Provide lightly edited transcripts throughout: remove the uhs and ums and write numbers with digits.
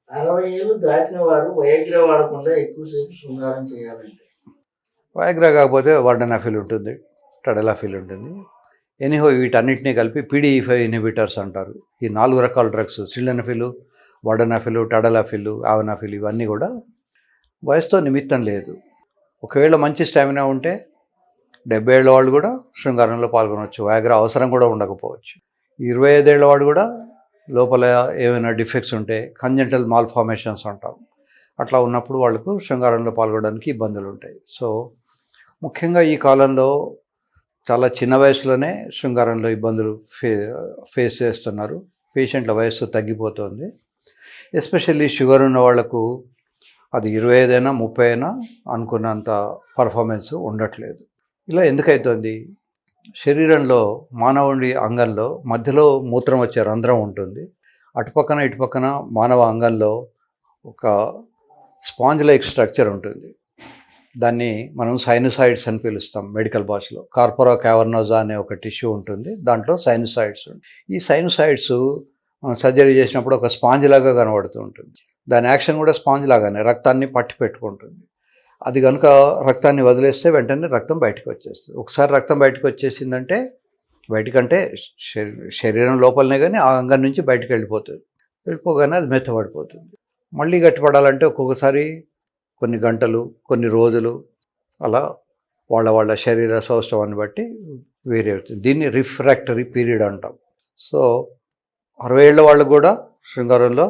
60 ఏళ్ళు దాటిన వారు వయాగ్రా వాడకుండా ఎక్కువసేపు శృంగారం చేయాలంటే వయాగ్రా కాకపోతే వార్డెనాఫిల్ ఉంటుంది, టడలాఫిల్ ఉంటుంది. ఎనీహో వీటన్నిటినీ కలిపి PDE5 ఇన్హిబిటర్స్ అంటారు. ఈ 4 రకాల డ్రగ్స్ సిల్డెనఫిల్, వార్డెనాఫిల్, టడలాఫిల్, ఆవెనాఫిల్ ఇవన్నీ కూడా వయసుతో నిమిత్తం లేదు. ఒకవేళ మంచి స్టామినా ఉంటే 70 ఏళ్ళ వాళ్ళు కూడా శృంగారంలో పాల్గొనవచ్చు. వయాగ్రా అవసరం కూడా ఉండకపోవచ్చు. 25 ఏళ్ళ వాడు కూడా లోపల ఏమైనా డిఫెక్ట్స్ ఉంటే కంజెంటల్ మాల్ఫార్మేషన్స్ అంటాం, అట్లా ఉన్నప్పుడు వాళ్ళకు శృంగారంలో పాల్గొనడానికి ఇబ్బందులు ఉంటాయి. సో ముఖ్యంగా ఈ కాలంలో చాలా చిన్న వయసులోనే శృంగారంలో ఇబ్బందులు ఫేస్ చేస్తున్నారు. పేషెంట్ల వయస్సు తగ్గిపోతుంది. ఎస్పెషల్లీ షుగర్ ఉన్న వాళ్లకు అది 25 అయినా 30 అయినా అనుకున్నంత పర్ఫార్మెన్స్ ఉండట్లేదు. ఇలా ఎందుకవుతుంది? శరీరంలో మానవుడి అంగంలో మధ్యలో మూత్రం వచ్చే రంధ్రం ఉంటుంది. అటుపక్కన ఇటుపక్కన మానవ అంగంలో ఒక స్పాంజ్ లైక్ స్ట్రక్చర్ ఉంటుంది. దాన్ని మనం సైనసాయిడ్స్ అని పిలుస్తాం మెడికల్ భాషలో. కార్పోరా క్యావర్నోజా అనే ఒక టిష్యూ ఉంటుంది, దాంట్లో సైనసాయిడ్స్ ఉంటాయి. ఈ సైనసాయిడ్స్ మనం సర్జరీ చేసినప్పుడు ఒక స్పాంజ్ లాగా కనబడుతూ ఉంటుంది. దాని యాక్షన్ కూడా స్పాంజ్ లాగానే రక్తాన్ని పట్టి పెట్టుకుంటుంది. అది కనుక రక్తాన్ని వదిలేస్తే వెంటనే రక్తం బయటకు వచ్చేస్తుంది. ఒకసారి రక్తం బయటకు వచ్చేసిందంటే బయటకంటే శరీరం లోపలనే కానీ ఆ అంగం నుంచి బయటకు వెళ్ళిపోగానే అది మెత్తబడిపోతుంది. మళ్ళీ గట్టిపడాలంటే ఒక్కొక్కసారి కొన్ని గంటలు, కొన్ని రోజులు అలా వాళ్ళ శరీర సౌష్ఠవాన్ని బట్టి వేరే అవుతుంది. దీన్ని రిఫ్రాక్టరీ పీరియడ్ అంటాం. సో 60 ఏళ్ళ వాళ్ళు కూడా శృంగారంలో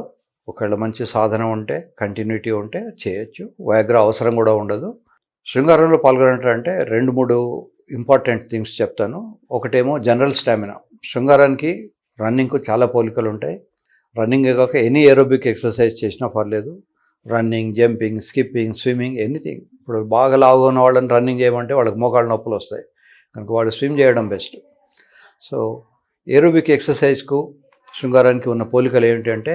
ఒకవేళ మంచి సాధన ఉంటే, కంటిన్యూటీ ఉంటే చేయొచ్చు. వయాగ్రా అవసరం కూడా ఉండదు. శృంగారంలో పాల్గొనాలంటే 2-3 ఇంపార్టెంట్ థింగ్స్ చెప్తాను. ఒకటేమో జనరల్ స్టామినా. శృంగారానికి రన్నింగ్కు చాలా పోలికలు ఉంటాయి. రన్నింగే కాక ఎనీ ఏరోబిక్ ఎక్సర్సైజ్ చేసినా పర్లేదు. Running, jumping, skipping, swimming, anything. ఇప్పుడు బాగా లావుగా ఉన్న వాళ్ళని రన్నింగ్ చేయమంటే వాళ్ళకి మోకాళ్ళ నొప్పులు వస్తాయి కనుక వాడు స్విమ్ చేయడం బెస్ట్. సో ఏరోబిక్ ఎక్సర్సైజ్కు శృంగారానికి ఉన్న పోలికలు ఏమిటంటే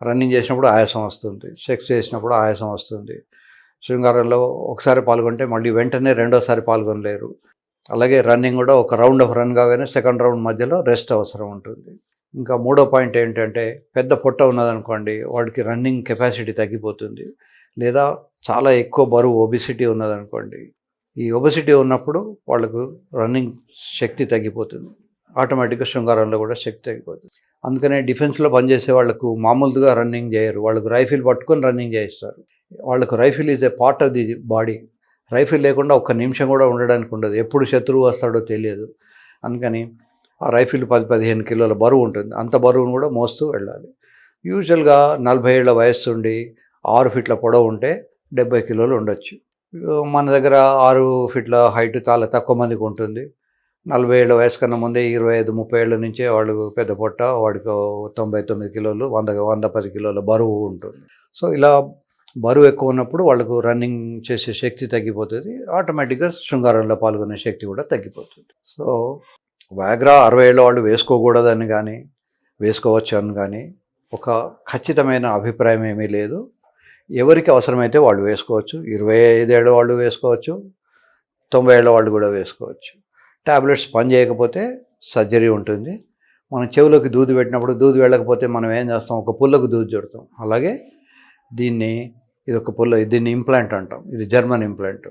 రన్నింగ్ చేసినప్పుడు ఆయాసం వస్తుంది, సెక్స్ చేసినప్పుడు ఆయాసం వస్తుంది. శృంగారంలో ఒకసారి పాల్గొంటే మళ్ళీ వెంటనే రెండోసారి పాల్గొనలేరు. అలాగే రన్నింగ్ కూడా ఒక రౌండ్ ఆఫ్ రన్ కాగానే సెకండ్ రౌండ్ మధ్యలో రెస్ట్ అవసరం ఉంటుంది. ఇంకా మూడో పాయింట్ ఏంటంటే పెద్ద పొట్ట ఉన్నదనుకోండి వాడికి రన్నింగ్ కెపాసిటీ తగ్గిపోతుంది. లేదా చాలా ఎక్కువ బరువు ఒబిసిటీ ఉన్నదనుకోండి, ఈ ఒబిసిటీ ఉన్నప్పుడు వాళ్ళకు రన్నింగ్ శక్తి తగ్గిపోతుంది. ఆటోమేటిక్గా శృంగారంలో కూడా శక్తి తగ్గిపోతుంది. అందుకనే డిఫెన్స్లో పనిచేసే వాళ్ళకు మామూలుగా రన్నింగ్ చేయరు. వాళ్ళకు రైఫిల్ పట్టుకొని రన్నింగ్ చేయిస్తారు. వాళ్ళకు rifle is a part of the body. Rifle లేకుండా ఒక్క నిమిషం కూడా ఉండడానికి ఉండదు. ఎప్పుడు శత్రువు వస్తాడో తెలియదు. అందుకని ఆ రైఫిల్ 10-15 కిలోల బరువు ఉంటుంది. అంత బరువును కూడా మోస్తూ వెళ్ళాలి. యూజువల్గా 40 ఏళ్ళ వయస్సు ఉండి 6 ఫీట్ల పొడవు ఉంటే 70 కిలోలు ఉండొచ్చు. మన దగ్గర 6 ఫీట్ల హైట్ చాలా తక్కువ మందికి ఉంటుంది. 40 ఏళ్ళ వయసు కన్నా ముందే 25-30 ఏళ్ళ నుంచే వాళ్ళు పెద్ద పొట్ట, వాడికి 99 కిలోలు, 110 కిలోల బరువు ఉంటుంది. సో ఇలా బరువు ఎక్కువ ఉన్నప్పుడు వాళ్ళకు రన్నింగ్ చేసే శక్తి తగ్గిపోతుంది. ఆటోమేటిక్గా శృంగారంలో పాల్గొనే శక్తి కూడా తగ్గిపోతుంది. సో వయాగ్రా 60 ఏళ్ళ వాళ్ళు వేసుకోకూడదని కానీ వేసుకోవచ్చు అని కానీ ఒక ఖచ్చితమైన అభిప్రాయం ఏమీ లేదు. ఎవరికి అవసరమైతే వాళ్ళు వేసుకోవచ్చు. 25 ఏళ్ళ వాళ్ళు వేసుకోవచ్చు, 90 ఏళ్ళ వాళ్ళు కూడా వేసుకోవచ్చు. ట్యాబ్లెట్స్ పని చేయకపోతే సర్జరీ ఉంటుంది. మనం చెవులోకి దూది పెట్టినప్పుడు దూది వెళ్ళకపోతే మనం ఏం చేస్తాం? ఒక పుల్లకు దూది చుడతాం. అలాగే దీన్ని ఇంప్లాంట్ అంటాం. ఇది జర్మన్ ఇంప్లాంట్.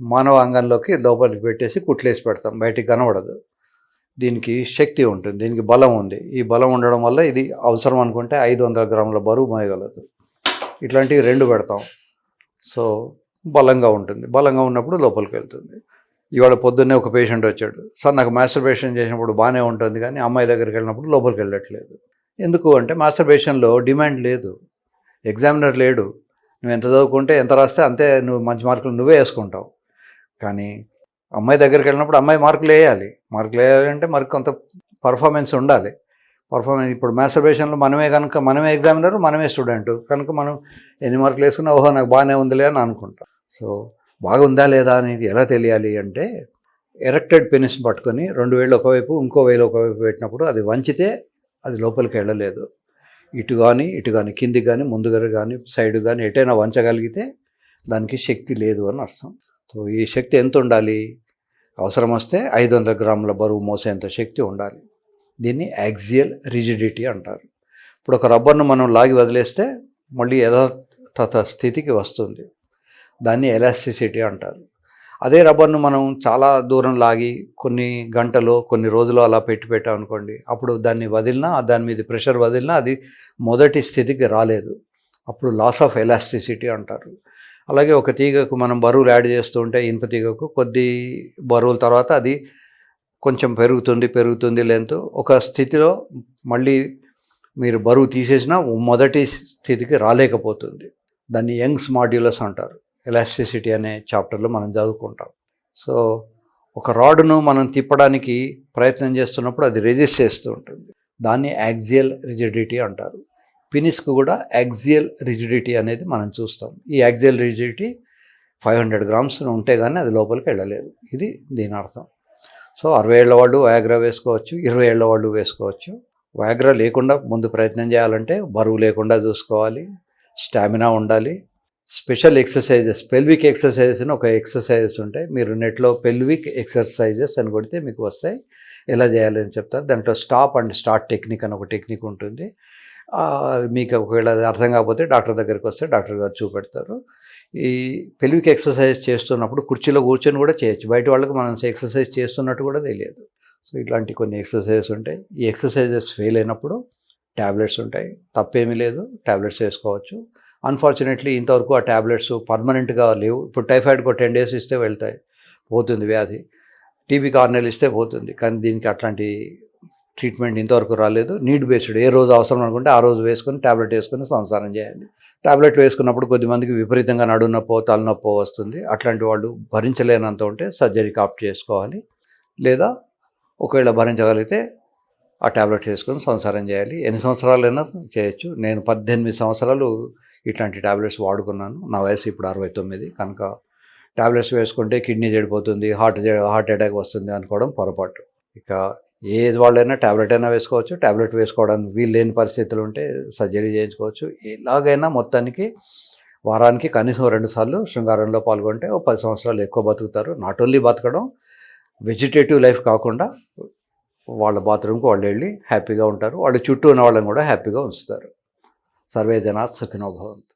మానవ అంగంలోకి లోపలికి పెట్టేసి కుట్లేసి పెడతాం, బయటికి కనబడదు. దీనికి శక్తి ఉంటుంది, దీనికి బలం ఉంది. ఈ బలం ఉండడం వల్ల ఇది అవసరం అనుకుంటే 500 గ్రాముల బరువు మోయగలదు. ఇట్లాంటివి 2 పెడతాం. సో బలంగా ఉంటుంది. బలంగా ఉన్నప్పుడు లోపలికి వెళ్తుంది. ఇవాళ పొద్దున్నే ఒక పేషెంట్ వచ్చాడు, సార్ నాకు మాస్టర్బేషన్ చేసినప్పుడు బాగానే ఉంటుంది కానీ అమ్మాయి దగ్గరికి వెళ్ళినప్పుడు లోపలికి వెళ్ళట్లేదు. ఎందుకు అంటే మాస్టర్బేషన్లో డిమాండ్ లేదు, ఎగ్జామినర్ లేడు. నువ్వు ఎంత చదువుకుంటే ఎంత రాస్తే అంతే నువ్వు మంచి మార్కులు నువ్వే వేసుకుంటావు. కానీ అమ్మాయి దగ్గరికి వెళ్ళినప్పుడు అమ్మాయి మార్కులు వేయాలంటే మరి కొంత పర్ఫార్మెన్స్ ఉండాలి. ఇప్పుడు మాస్టర్బేషన్లో మనమే ఎగ్జామినర్, మనమే స్టూడెంట్ కనుక మనం ఎన్ని మార్కులు వేసుకున్నా ఓహో నాకు బాగానే ఉందిలే అని అనుకుంటాం. సో బాగుందా లేదా అనేది ఎలా తెలియాలి అంటే ఎరెక్టెడ్ పెనిస్ పట్టుకొని 2 వేళ్ళు ఒకవైపు ఇంకో వేలు ఒకవైపు పెట్టినప్పుడు అది వంచితే అది లోపలికి వెళ్ళలేదు. ఇటు కానీ కిందికి కానీ ముందుగా కానీ సైడ్ కానీ ఎటైనా వంచగలిగితే దానికి శక్తి లేదు అని అర్థం. సో ఈ శక్తి ఎంత ఉండాలి? అవసరం వస్తే 500 గ్రాముల బరువు మోసేంత శక్తి ఉండాలి. దీన్ని యాక్సియల్ రిజిడిటీ అంటారు. ఇప్పుడు ఒక రబ్బర్ను మనం లాగి వదిలేస్తే మళ్ళీ యథాతథ స్థితికి వస్తుంది. దాన్ని ఎలాస్టిసిటీ అంటారు. అదే రబ్బర్ను మనం చాలా దూరం లాగి కొన్ని గంటలో కొన్ని రోజులు అలా పెట్టామనుకోండి, అప్పుడు దాన్ని వదిలినా దాని మీద ప్రెషర్ వదిలినా అది మొదటి స్థితికి రాలేదు. అప్పుడు లాస్ ఆఫ్ ఎలాస్టిసిటీ అంటారు. అలాగే ఒక తీగకు మనం బరువులు యాడ్ చేస్తూ ఉంటే ఇనుప తీగకు కొద్ది బరువుల తర్వాత అది కొంచెం పెరుగుతుంది లెంత్. ఒక స్థితిలో మళ్ళీ మీరు బరువు తీసేసినా మొదటి స్థితికి రాలేకపోతుంది. దాన్ని యంగ్స్ మాడ్యులస్ అంటారు. ఎలాస్టిసిటీ అనే చాప్టర్లో మనం చదువుకుంటాం. సో ఒక రాడ్ను మనం తిప్పడానికి ప్రయత్నం చేస్తున్నప్పుడు అది రెజిస్ట్ చేస్తూ ఉంటుంది. దాన్ని యాక్సియల్ రిజిడిటీ అంటారు. పినిస్కు కూడా యాక్సియల్ రిజిడిటీ అనేది మనం చూస్తాం. ఈ యాక్సియల్ రిజిడిటీ 500 grams ఉంటే కానీ అది లోపలికి వెళ్ళలేదు. ఇది దీని అర్థం. సో 60 ఏళ్ల వాళ్ళు వయాగ్రా వేసుకోవచ్చు, 20 ఏళ్ల వాళ్ళు వేసుకోవచ్చు. వయాగ్రా లేకుండా ముందు ప్రయత్నం చేయాలంటే బరువు లేకుండా చూసుకోవాలి, స్టామినా ఉండాలి, స్పెషల్ ఎక్సర్సైజెస్, పెల్విక్ ఎక్సర్సైజెస్ అని ఒక ఎక్సర్సైజెస్ ఉంటాయి. మీరు నెట్లో పెల్విక్ ఎక్సర్సైజెస్ అని కొడితే మీకు వస్తాయి. ఎలా చేయాలని చెప్తారు. దాంట్లో స్టాప్ అండ్ స్టార్ట్ టెక్నిక్ అని ఒక టెక్నిక్ ఉంటుంది. మీకు ఒకవేళ అది అర్థం కాకపోతే డాక్టర్ దగ్గరికి వస్తే డాక్టర్ గారు చూపెడతారు. ఈ పెల్విక్ ఎక్సర్సైజ్ చేస్తున్నప్పుడు కుర్చీలో కూర్చొని కూడా చేయొచ్చు. బయట వాళ్ళకి మనం ఎక్సర్సైజ్ చేస్తున్నట్టు కూడా తెలియదు. సో ఇట్లాంటి కొన్ని ఎక్సర్సైజెస్ ఉంటాయి. ఈ ఎక్సర్సైజెస్ ఫెయిల్ అయినప్పుడు ట్యాబ్లెట్స్ ఉంటాయి. తప్పేమీ లేదు, ట్యాబ్లెట్స్ వేసుకోవచ్చు. అన్ఫార్చునేట్లీ ఇంతవరకు ఆ ట్యాబ్లెట్స్ పర్మనెంట్గా లేవు. ఇప్పుడు టైఫాయిడ్కి 10 days ఇస్తే వెళ్తాయి, పోతుంది వ్యాధి. టీబీకి 6 నెలలు ఇస్తే పోతుంది. కానీ దీనికి అట్లాంటి ట్రీట్మెంట్ ఇంతవరకు రాలేదు. నీడ్ బేస్డ్, ఏ రోజు అవసరం అనుకుంటే ఆ రోజు వేసుకొని ట్యాబ్లెట్ వేసుకొని సంసారం చేయాలి. ట్యాబ్లెట్లు వేసుకున్నప్పుడు కొద్దిమందికి విపరీతంగా నడునొప్పో తలనొప్పో వస్తుంది. అట్లాంటి వాళ్ళు భరించలేనంత ఉంటే సర్జరీకి ఆప్ట్ చేసుకోవాలి. లేదా ఒకవేళ భరించగలిగితే ఆ ట్యాబ్లెట్ వేసుకొని సంసారం చేయాలి. ఎన్ని సంవత్సరాలైనా చేయొచ్చు. నేను 18 సంవత్సరాలు ఇట్లాంటి ట్యాబ్లెట్స్ వాడుకున్నాను. నా వయసు ఇప్పుడు 69. కనుక ట్యాబ్లెట్స్ వేసుకుంటే కిడ్నీ చెడిపోతుంది, హార్ట్ అటాక్ వస్తుంది అనుకోవడం పొరపాటు. ఇక ఏ ఏజ్ వాళ్ళైనా ట్యాబ్లెట్ అయినా వేసుకోవచ్చు. ట్యాబ్లెట్ వేసుకోవడానికి వీలు లేని పరిస్థితులు ఉంటే సర్జరీ చేయించుకోవచ్చు. ఎలాగైనా మొత్తానికి వారానికి కనీసం 2 సార్లు శృంగారంలో పాల్గొంటే 10 సంవత్సరాలు ఎక్కువ బతుకుతారు. నాట్ ఓన్లీ బతకడం, వెజిటేటివ్ లైఫ్ కాకుండా వాళ్ళ బాత్రూమ్కి వాళ్ళు వెళ్ళి హ్యాపీగా ఉంటారు. వాళ్ళ చుట్టూ ఉన్న వాళ్ళని కూడా హ్యాపీగా ఉంచుతారు. సర్వే జనా సుఖినో భవంతు.